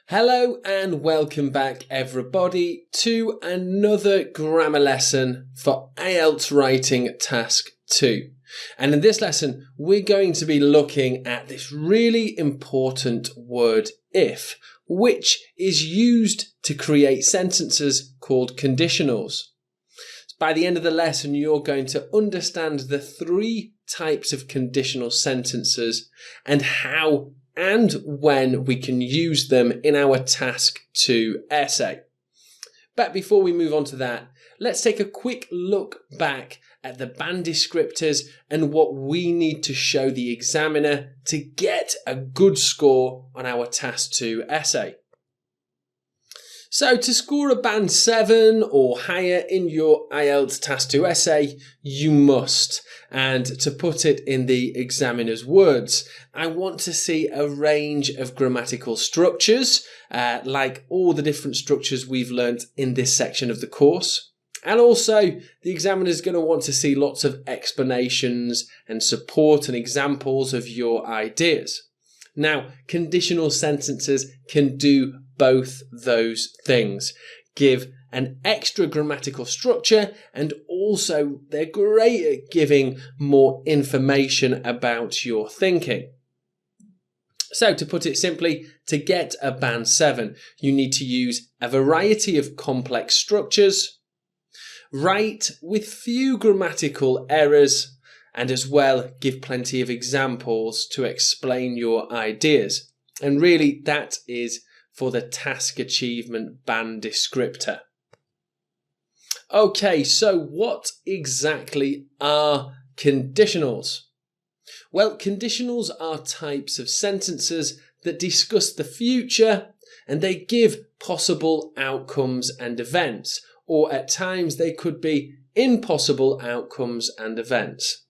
Hello and welcome back everybody to another grammar lesson for IELTS Writing Task 2. And in this lesson we're going to be looking at this really important word if, which is used to create sentences called conditionals. By the end of the lesson you're going to understand the three types of conditional sentences and how and when we can use them in our Task 2 essay. But before we move on to that, let's take a quick look back at the band descriptors and what we need to show the examiner to get a good score on our Task 2 essay. So to score a band 7 or higher in your IELTS Task 2 essay, you must. And to put it in the examiner's words, I want to see a range of grammatical structures, like all the different structures we've learnt in this section of the course. And also, the examiner is going to want to see lots of explanations and support and examples of your ideas. Now, conditional sentences can do both those things. Give an extra grammatical structure and also they're great at giving more information about your thinking. So to put it simply, to get a band 7, you need to use a variety of complex structures, write with few grammatical errors, and as well give plenty of examples to explain your ideas. And really that is for the task achievement band descriptor. Okay, so what exactly are conditionals? Well, conditionals are types of sentences that discuss the future and they give possible outcomes and events, or at times they could be impossible outcomes and events.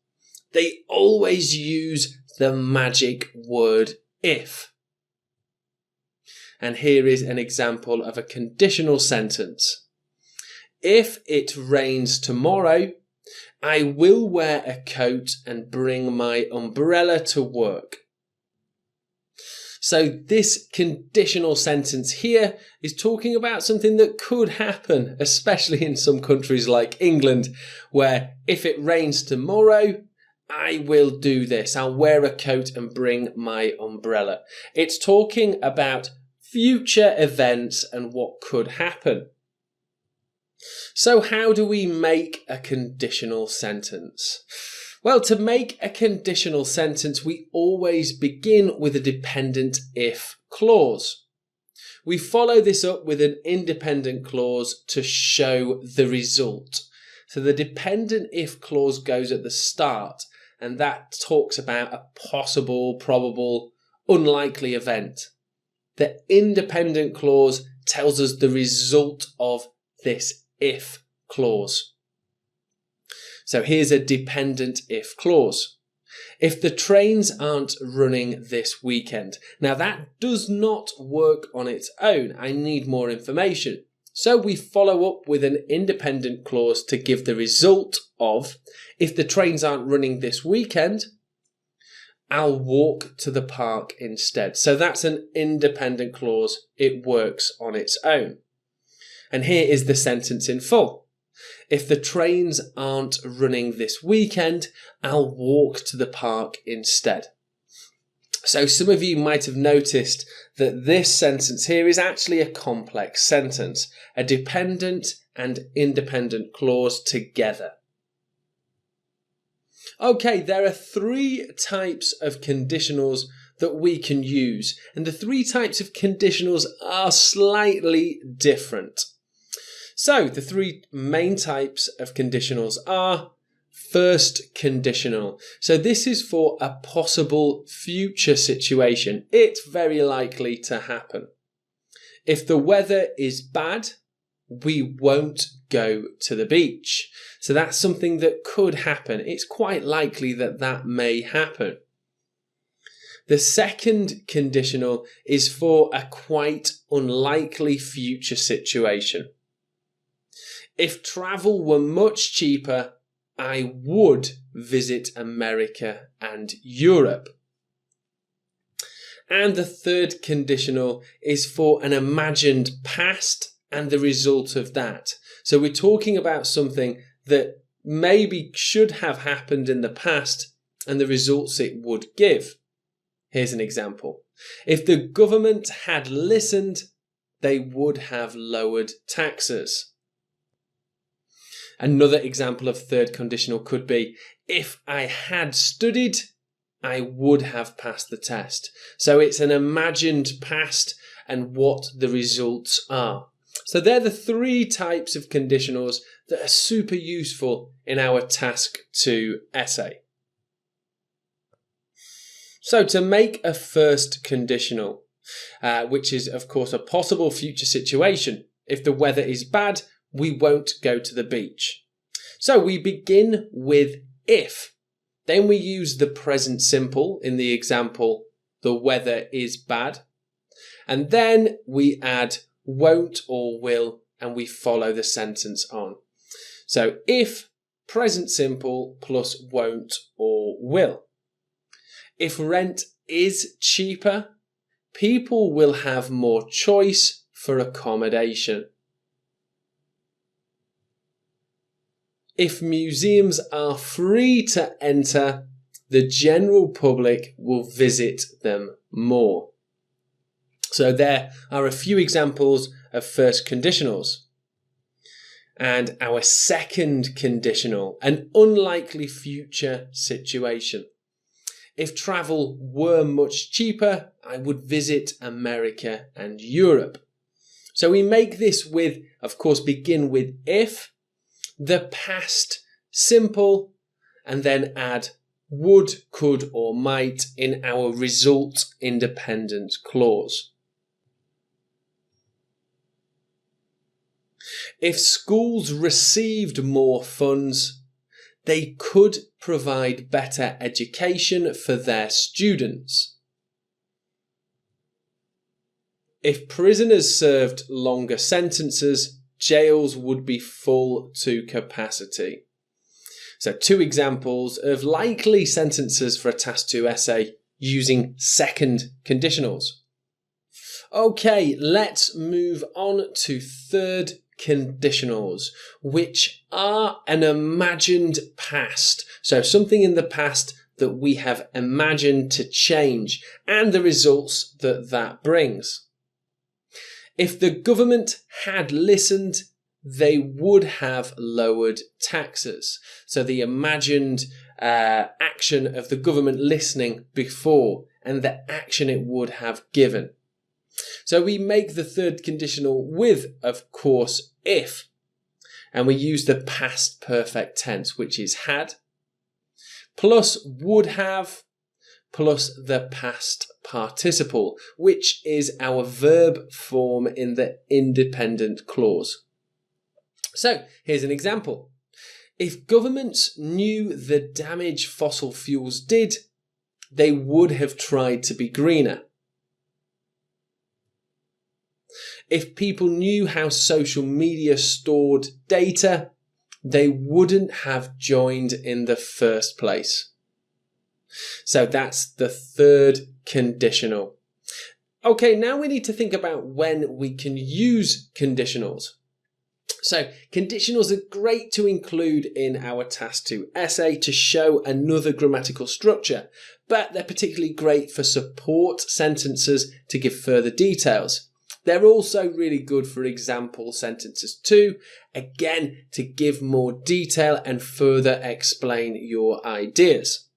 They always use the magic word if. And here is an example of a conditional sentence. If it rains tomorrow, I will wear a coat and bring my umbrella to work. So this conditional sentence here is talking about something that could happen, especially in some countries like England, where if it rains tomorrow, I will do this. I'll wear a coat and bring my umbrella. It's talking about future events and what could happen. So how do we make a conditional sentence? Well, to make a conditional sentence, we always begin with a dependent if clause. We follow this up with an independent clause to show the result. So the dependent if clause goes at the start, and that talks about a possible, probable, unlikely event. The independent clause tells us the result of this if clause. So here's a dependent if clause. If the trains aren't running this weekend. Now that does not work on its own. I need more information. So we follow up with an independent clause to give the result of, if the trains aren't running this weekend, I'll walk to the park instead. So that's an independent clause. It works on its own. And here is the sentence in full. If the trains aren't running this weekend, I'll walk to the park instead. So some of you might have noticed that this sentence here is actually a complex sentence, a dependent and independent clause together. Okay, there are three types of conditionals that we can use, and the three types of conditionals are slightly different. So the three main types of conditionals are first conditional. So this is for a possible future situation. It's very likely to happen. If the weather is bad, we won't go to the beach. So that's something that could happen. It's quite likely that that may happen. The second conditional is for a quite unlikely future situation. If travel were much cheaper, I would visit America and Europe. And the third conditional is for an imagined past and the result of that. So we're talking about something that maybe should have happened in the past and the results it would give. Here's an example. If the government had listened, they would have lowered taxes. Another example of third conditional could be, if I had studied, I would have passed the test. So it's an imagined past and what the results are. So they're the three types of conditionals that are super useful in our Task 2 essay. So to make a first conditional, which is of course a possible future situation. If the weather is bad, we won't go to the beach. So we begin with if. Then we use the present simple in the example, the weather is bad. And then we add won't or will, and we follow the sentence on. So if present simple plus won't or will. If rent is cheaper, people will have more choice for accommodation. If museums are free to enter, the general public will visit them more. So there are a few examples of first conditionals. And our second conditional, an unlikely future situation. If travel were much cheaper, I would visit America and Europe. So we make this with, of course, begin with if, the past simple, and then add would, could, or might in our result independent clause. If schools received more funds, they could provide better education for their students. If prisoners served longer sentences, jails would be full to capacity. So 2 examples of likely sentences for a Task 2 essay using second conditionals. Okay, let's move on to third conditionals, which are an imagined past. So something in the past that we have imagined to change and the results that that brings. If the government had listened, they would have lowered taxes. So the imagined action of the government listening before and the action it would have given. So we make the third conditional with, of course, if, and we use the past perfect tense, which is had, plus would have, plus the past participle, which is our verb form in the independent clause. So here's an example. If governments knew the damage fossil fuels did, they would have tried to be greener. If people knew how social media stored data, they wouldn't have joined in the first place. So that's the third conditional. Okay, now we need to think about when we can use conditionals. So conditionals are great to include in our Task 2 essay to show another grammatical structure, but they're particularly great for support sentences to give further details. They're also really good for example sentences too, again to give more detail and further explain your ideas.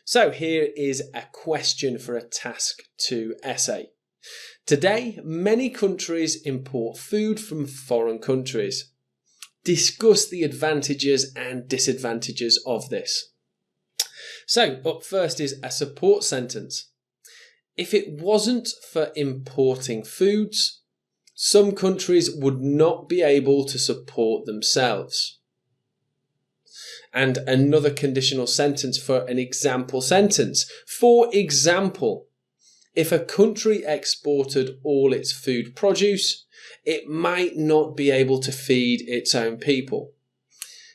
So here is a question for a Task 2 essay. Today, many countries import food from foreign countries. Discuss the advantages and disadvantages of this. So up first is a support sentence. If it wasn't for importing foods, some countries would not be able to support themselves. And another conditional sentence for an example sentence. For example, if a country exported all its food produce, it might not be able to feed its own people.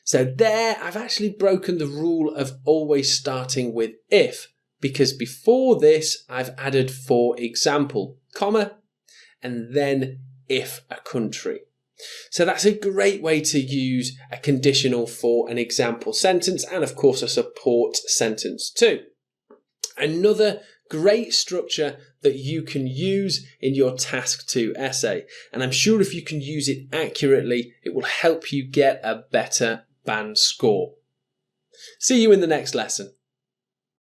So there, I've actually broken the rule of always starting with if, because before this I've added for example, comma, and then if a country. So that's a great way to use a conditional for an example sentence and of course a support sentence too. Another great structure that you can use in your task 2 essay, and I'm sure if you can use it accurately it will help you get a better band score. See you in the next lesson.